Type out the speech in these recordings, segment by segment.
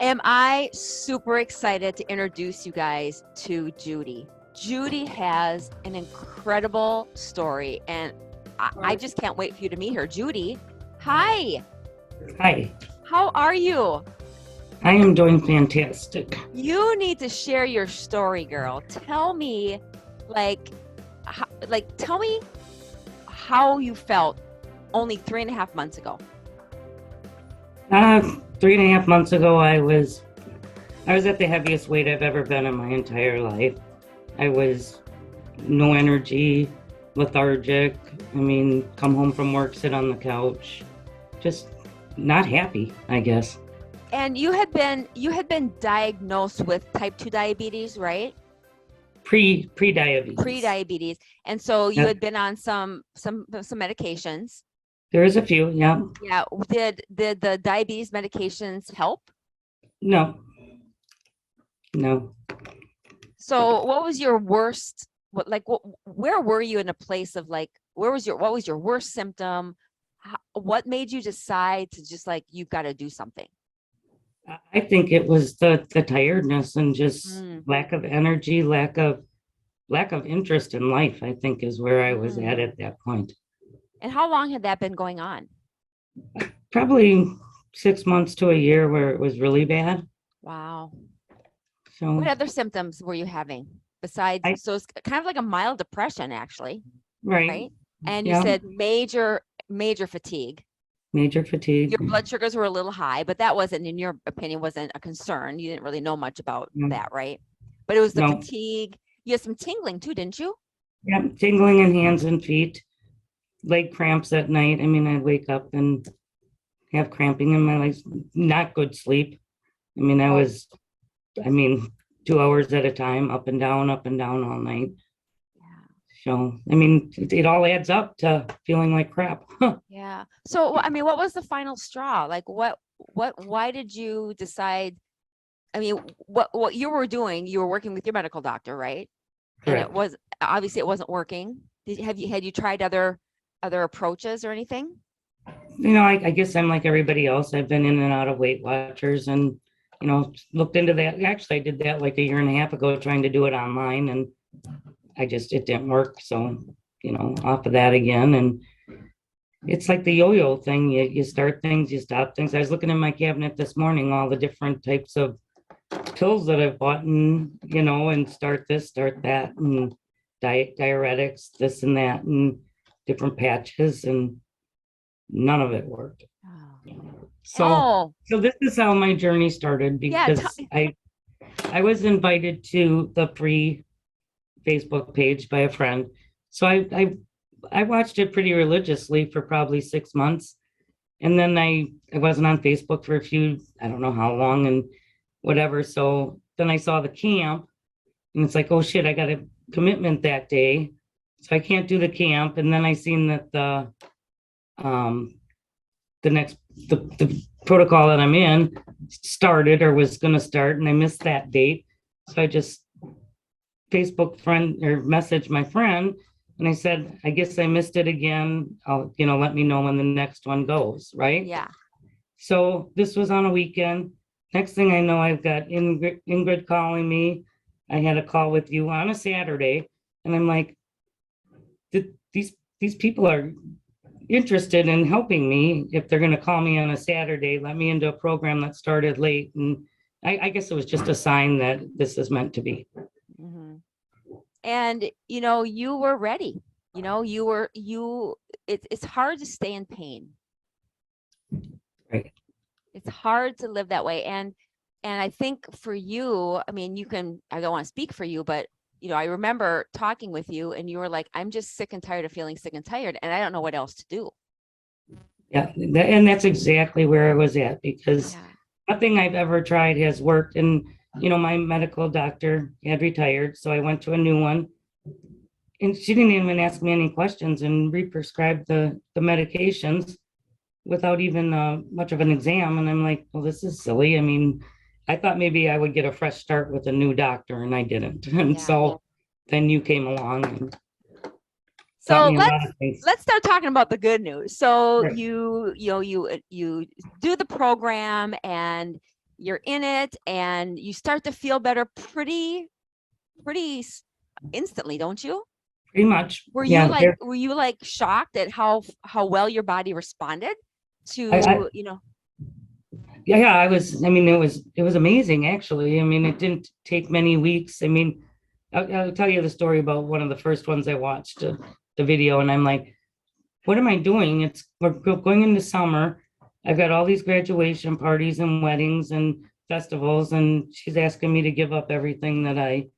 Am I super excited to introduce you guys to Judy. Judy has an incredible story, and I just can't wait for you to meet her. Judy, hi. Hi, How are you? I am doing fantastic. You need to share your story, girl. Tell me, tell me how you felt only 3.5 months ago. 3.5 months ago, I was at the heaviest weight I've ever been in my entire life. I was no energy, lethargic. Come home from work, sit on the couch, just not happy, I guess. And you had been diagnosed with type 2 diabetes, right? Pre-diabetes. Pre-diabetes. And so you Yep. had been on some medications. There is a few, yeah. Yeah. Did the diabetes medications help? No. So what was your worst, where were you in a place of what was your worst symptom? What made you decide to just you've got to do something? I think it was the tiredness and just lack of energy, lack of interest in life, I think is where I was at that point. And how long had that been going on? Probably 6 months to a year where it was really bad. Wow. So what other symptoms were you having besides, so it's kind of like a mild depression, actually. Right. And you said major fatigue. Major fatigue. Your blood sugars were a little high, but that wasn't, in your opinion, wasn't a concern. You didn't really know much about that, right? But it was the fatigue. You had some tingling too, didn't you? Yeah, tingling in hands and feet, leg cramps at night. I'd wake up and have cramping in my legs, not good sleep. I was 2 hours at a time, up and down all night. So, it all adds up to feeling like crap. Yeah. So, what was the final straw? Why did you decide? What you were doing, you were working with your medical doctor, right? Correct. And it was, obviously it wasn't working. Had you tried other approaches or anything? I guess I'm like everybody else. I've been in and out of Weight Watchers and, looked into that. Actually, I did that like 1.5 years ago, trying to do it online, and it didn't work. So, off of that again. And it's like the yo-yo thing. You start things, you stop things. I was looking in my cabinet this morning, all the different types of pills that I've bought, and, and start this, start that, and diuretics, this and that, and different patches, and none of it worked. So this is how my journey started, because I was invited to the free Facebook page by a friend. So I watched it pretty religiously for probably 6 months. And then I wasn't on Facebook for I don't know how long and whatever. So then I saw the camp, and it's like, oh shit, I got a commitment that day, so I can't do the camp. And then I seen that the protocol that I'm in started, or was going to start, and I missed that date. So I just Facebook friend or messaged my friend, and I said, I guess I missed it again. I'll, let me know when the next one goes, right? Yeah. So this was on a weekend. Next thing I know, I've got Ingrid calling me. I had a call with you on a Saturday, and I'm like, these people are interested in helping me. If they're going to call me on a Saturday, let me into a program that started late. And I guess it was just a sign that this is meant to be. Mm-hmm. And, you were ready, it's hard to stay in pain. Right. It's hard to live that way. And I think for you, I don't want to speak for you, but I remember talking with you, and you were like, I'm just sick and tired of feeling sick and tired, and I don't know what else to do. Yeah. And that's exactly where I was at, because nothing I've ever tried has worked. And, my medical doctor had retired, so I went to a new one, and she didn't even ask me any questions and re-prescribed the medications without even much of an exam. And I'm like, well, this is silly. I thought maybe I would get a fresh start with a new doctor, and I didn't. And so then you came along and so let's start talking about the good news. So you do the program, and you're in it and you start to feel better pretty instantly, don't you? Pretty much. Were you Yeah. like, were you like shocked at how well your body responded I, to, yeah, I was, I mean, it was amazing, actually. I mean, it didn't take many weeks. I mean, I'll tell you the story about one of the first ones I watched, the video, and I'm like, what am I doing? We're going into summer. I've got all these graduation parties and weddings and festivals, and she's asking me to give up everything that I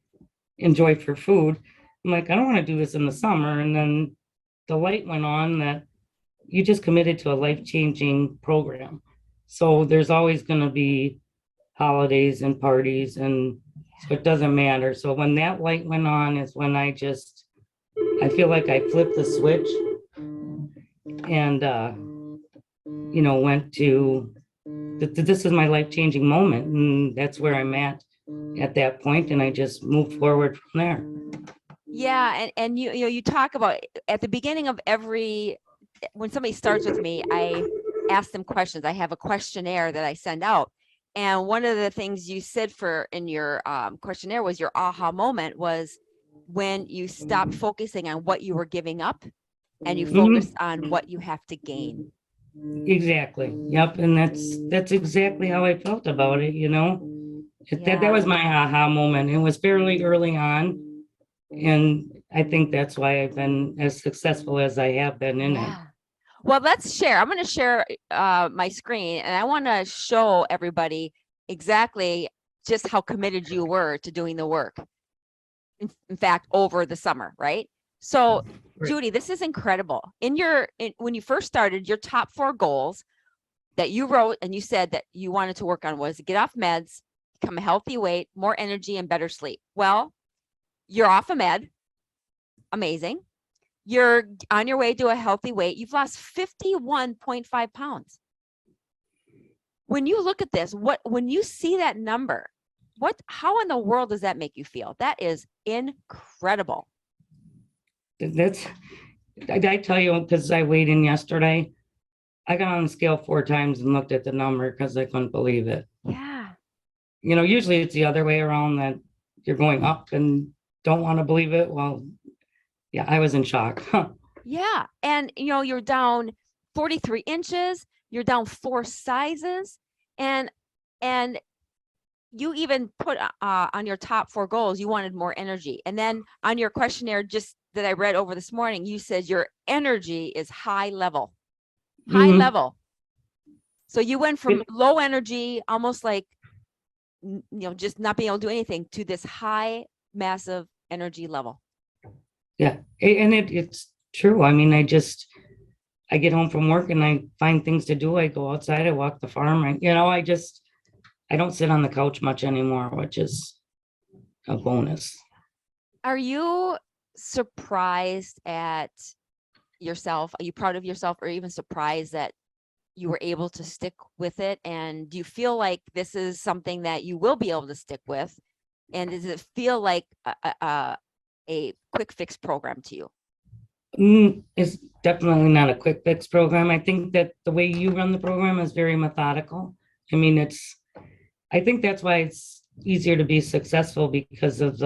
enjoy for food. I'm like, I don't want to do this in the summer. And then the light went on that you just committed to a life-changing program. So there's always going to be holidays and parties, and so it doesn't matter. So when that light went on is when I feel like I flipped the switch and, went to, this is my life-changing moment. And that's where I'm at that point, and I just moved forward from there. yeah. And you talk about at the beginning of when somebody starts with me, I ask them questions. I have a questionnaire that I send out. And one of the things you said in your questionnaire was your aha moment was when you stopped focusing on what you were giving up and you focused on what you have to gain. Exactly. Yep. And that's exactly how I felt about it, That was my aha moment. It was fairly early on. And I think that's why I've been as successful as I have been in it. Well, let's share. I'm going to share my screen, and I want to show everybody exactly just how committed you were to doing the work. In fact, over the summer, right? So, Judy, this is incredible. When you first started, your top 4 goals that you wrote and you said that you wanted to work on was get off meds, become a healthy weight, more energy, and better sleep. Well, you're off a med. Amazing. You're on your way to a healthy weight. You've lost 51.5 pounds. When you look at this, when you see that number, how in the world does that make you feel? That is incredible. I tell you, because I weighed in yesterday, I got on the scale 4 times and looked at the number because I couldn't believe it. Yeah. Usually it's the other way around, that you're going up and don't want to believe it. Well, yeah, I was in shock. Yeah. And, you're down 43 inches, you're down 4 sizes, and you even put on your top 4 goals, you wanted more energy. And then on your questionnaire, just that I read over this morning, you said your energy is high level. Level. So you went from low energy, almost like, just not being able to do anything, to this high, massive energy level. Yeah. And it's true. I mean, I get home from work and I find things to do. I go outside, I walk the farm. I don't sit on the couch much anymore, which is a bonus. Are you surprised at yourself? Are you proud of yourself, or even surprised that you were able to stick with it? And do you feel like this is something that you will be able to stick with? And does it feel like a quick fix program to you? It's definitely not a quick fix program. I think that the way you run the program is very methodical. I mean, I think that's why it's easier to be successful, because of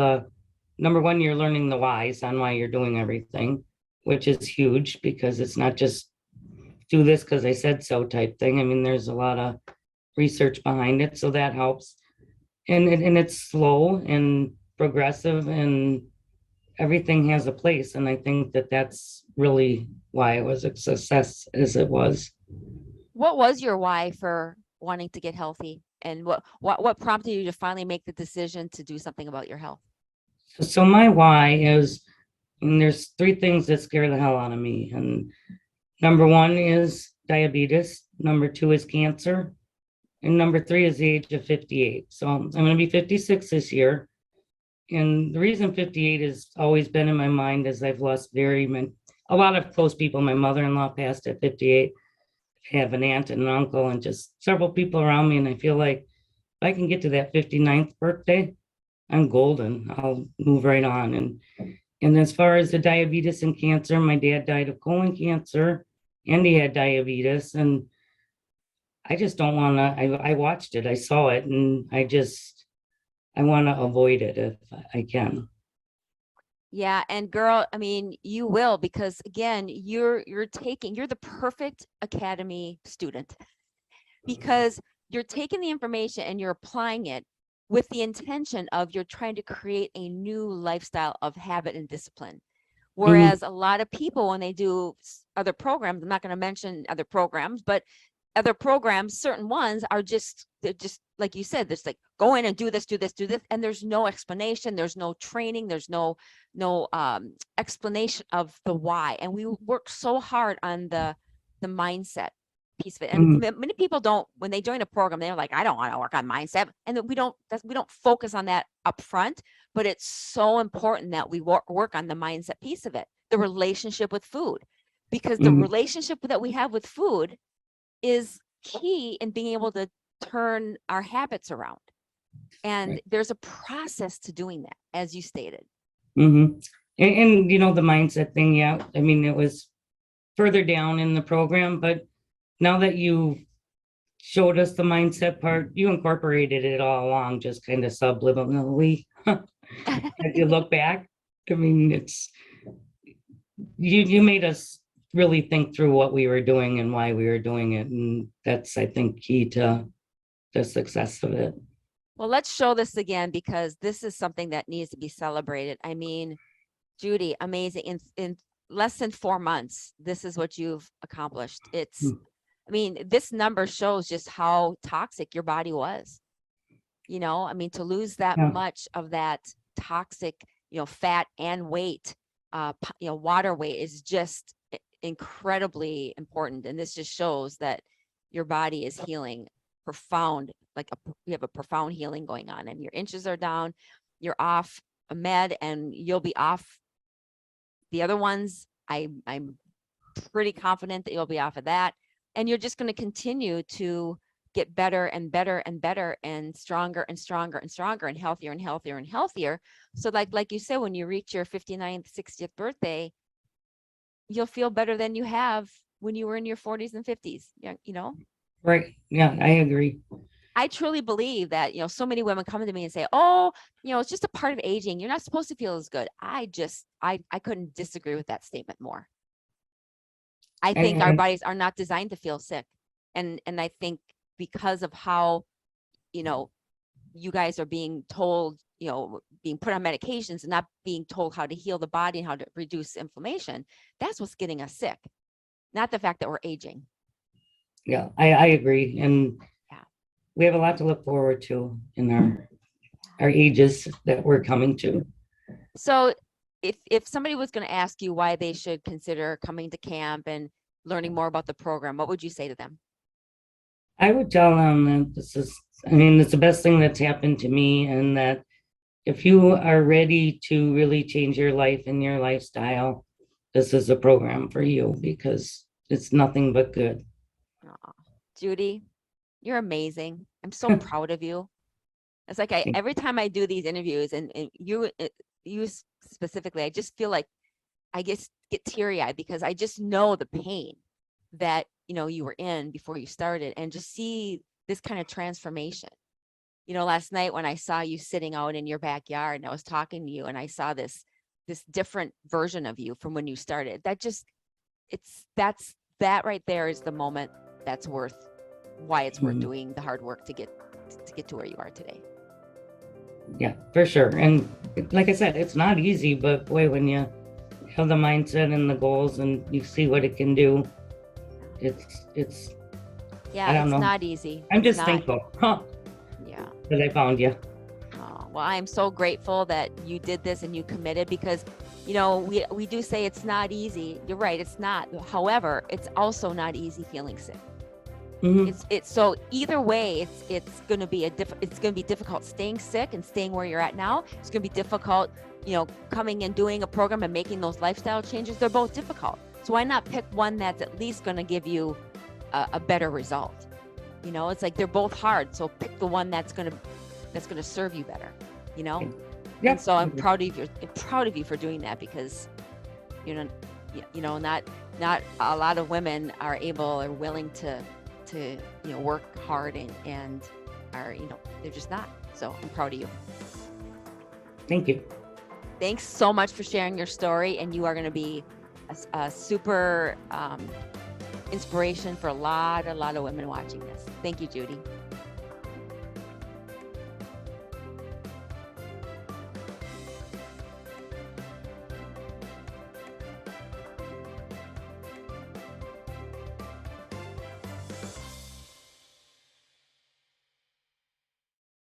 number one, you're learning the whys on why you're doing everything, which is huge, because it's not just do this because I said so type thing. I mean, there's a lot of research behind it, so that helps. And it's slow and progressive, and everything has a place. And I think that that's really why it was a success as it was. What was your why for wanting to get healthy? And what prompted you to finally make the decision to do something about your health? So my why is, and there's 3 things that scare the hell out of me. And number 1 is diabetes. Number 2 is cancer. And number 3 is the age of 58. So I'm going to be 56 this year. And the reason 58 has always been in my mind is I've lost a lot of close people. My mother-in-law passed at 58. I have an aunt and an uncle and just several people around me. And I feel like if I can get to that 59th birthday, I'm golden. I'll move right on. And as far as the diabetes and cancer, my dad died of colon cancer and he had diabetes. And I just don't want to, I watched it, I saw it, and I want to avoid it if I can. Yeah, and girl, I mean, you will, because again, you're the perfect academy student, because you're taking the information and you're applying it with the intention of you're trying to create a new lifestyle of habit and discipline. Mhm, Whereas a lot of people, when they do other programs, I'm not going to mention other programs, but other programs, certain ones are just, they're just like you said, there's like, go in and do this, do this, do this. And there's no explanation. There's no training. There's no explanation of the why. And we work so hard on the mindset piece of it. And mhm, many people don't, when they join a program, they're like, I don't want to work on mindset. And we don't, we don't focus on that up front, but it's so important that we work on the mindset piece of it, the relationship with food, because the mhm. relationship that we have with food is key in being able to turn our habits around. And Right. there's a process to doing that, as you stated. Mhm. And you know, the mindset thing, yeah, I mean, it was further down in the program, but now that you showed us the mindset part, you incorporated it all along, just kind of subliminally. If you look back, I mean, it's you made us really think through what we were doing and why we were doing it, and that's, I think, key to the success of it. Well, let's show this again, because this is something that needs to be celebrated. I mean, Judy, amazing. In less than 4 months, this is what you've accomplished. Mm, I mean, this number shows just how toxic your body was. I mean, to lose that yeah. much of that toxic, fat and weight, water weight is just incredibly important. And this just shows that your body is healing profound, you have a profound healing going on, and your inches are down, you're off a med, and you'll be off the other ones. I'm pretty confident that you'll be off of that. And you're just going to continue to get better and better and better and stronger and stronger and stronger and healthier and healthier and healthier. So like you said, when you reach your 59th, 60th birthday, you'll feel better than you have when you were in your 40s and 50s. Yeah. Right. Yeah, I agree. I truly believe that, so many women come to me and say, oh, it's just a part of aging. You're not supposed to feel as good. I couldn't disagree with that statement more. I think our And bodies are not designed to feel sick. And I think because of how, you know, you guys are being told, being put on medications and not being told how to heal the body and how to reduce inflammation, that's what's getting us sick, not the fact that we're aging. yeah, I agree. And Yeah. we have a lot to look forward to in our ages that we're coming to. So if somebody was going to ask you why they should consider coming to camp and learning more about the program, what would you say to them? I would tell them that I mean, it's the best thing that's happened to me, and that if you are ready to really change your life and your lifestyle, this is a program for you because it's nothing but good. Aw, Judy, you're amazing. I'm so proud of you. It's like every time I do these interviews, and you specifically, I just feel like I just get teary eyed, because I just know the pain that you were in before you started, and just see this kind of transformation. Last night when I saw you sitting out in your backyard and I was talking to you, and I saw this different version of you from when you started, that right there is the moment that's worth why it's worth Mhm. doing the hard work to get to where you are today. Yeah, for sure. And like I said, it's not easy, but boy, when you have the mindset and the goals and you see what it can do, it's I Yeah, don't it's know. not easy. I'm It's just not. thankful Yeah. that I found you. Oh, well, I'm so grateful that you did this and you committed, because, we do say it's not easy. You're right. It's not. However, it's also not easy feeling sick. Mhm. It's so either way, it's going to be it's going to be difficult staying sick and staying where you're at now. It's going to be difficult, coming and doing a program and making those lifestyle changes. They're both difficult. So why not pick one that's at least going to give you a better result? It's like they're both hard. So pick the one that's going to serve you better, you know? And Yep. so I'm proud of you. I'm proud of you for doing that, because, not a lot of women are able or willing to to, work hard and are, they're just not. So I'm proud of you. Thank you. Thanks so much for sharing your story. And you are going to be a super inspiration for a lot of women watching this. Thank you, Judy.